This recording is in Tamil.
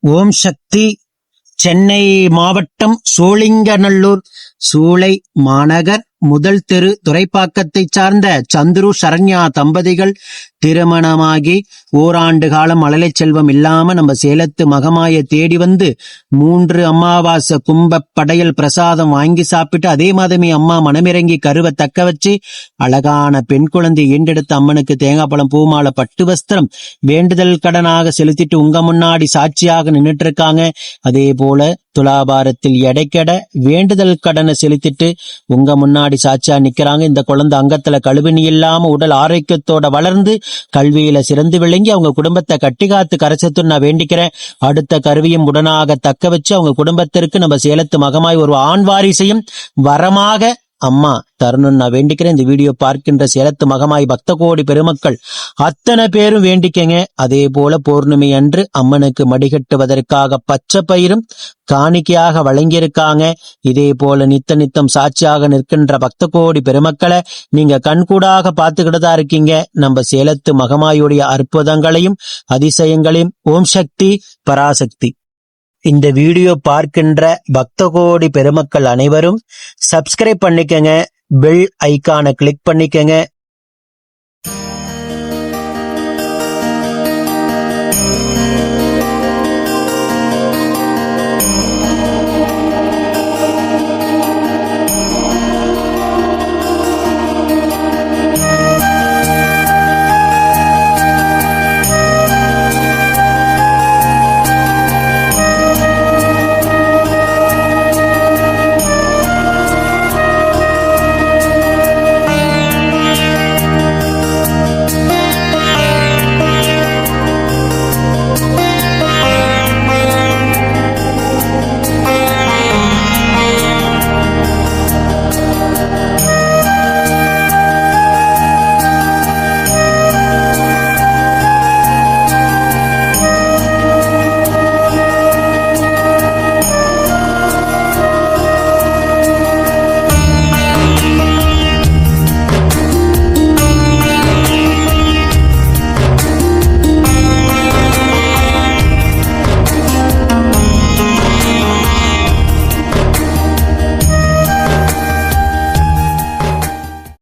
ஓம் சக்தி. சென்னை மாவட்டம் சோழிங்கநல்லூர் சூளை மாநகர் முதல் தெரு துரைப்பாக்கத்தைச் சார்ந்த சந்துரு சரண்யா தம்பதிகள் திருமணமாகி ஓராண்டு காலம் மழலை செல்வம் இல்லாம நம்ம சேலத்து மகமாய தேடி வந்து 3 அமாவாசை கும்ப படையல் பிரசாதம் வாங்கி சாப்பிட்டு அதே மாதமே அம்மா மனமிறங்கி கருவை தக்க வச்சு அழகான பெண் குழந்தை ஈண்டெடுத்த அம்மனுக்கு தேங்காய் பழம் பூமாலை பட்டு வஸ்திரம் வேண்டுதல் கடனாக செலுத்திட்டு உங்க முன்னாடி சாட்சியாக நின்றுட்டு இருக்காங்க. அதே போல துலாபாரத்தில் எடைக்கட வேண்டுதல் கடனை செலுத்திட்டு உங்க முன்னாடி சாட்சியா நிக்கிறாங்க. இந்த குழந்தை அங்கத்துல கழுவினி இல்லாம உடல் ஆரோக்கியத்தோட வளர்ந்து கல்வியில சிறந்து விளங்கி அவங்க குடும்பத்தை கட்டி காத்து கரைச்சத்துன்னு நான் வேண்டிக்கிறேன். அடுத்த கருவியும் உடனாக தக்க வச்சு அவங்க குடும்பத்திற்கு நம்ம சேலத்து மகமாய் ஒரு ஆண் வாரிசையும் வரமாக அம்மா தரணும் நான் வேண்டிக்கிறேன். இந்த வீடியோ பார்க்கின்ற சேலத்து மகமாய் பக்த கோடி பெருமக்கள் அத்தனை பேரும் வேண்டிக்கங்க. அதே போல பௌர்ணமி அன்று அம்மனுக்கு மடிகட்டுவதற்காக பச்சை பயிரும் காணிக்கையாக வழங்கியிருக்காங்க. இதே போல நித்தம் சாட்சியாக நிற்கின்ற பக்த கோடி பெருமக்களை நீங்க கண்கூடாக பார்த்துக்கிட்டு தான் இருக்கீங்க. நம்ம சேலத்து மகமாயுடைய அற்புதங்களையும் அதிசயங்களையும். ஓம் சக்தி பராசக்தி. இந்த வீடியோ பார்க்கின்ற பக்த கோடி பெருமக்கள் அனைவரும் சப்ஸ்கிரைப் பண்ணிக்கங்க, பெல் ஐகானை கிளிக் பண்ணிக்கங்க.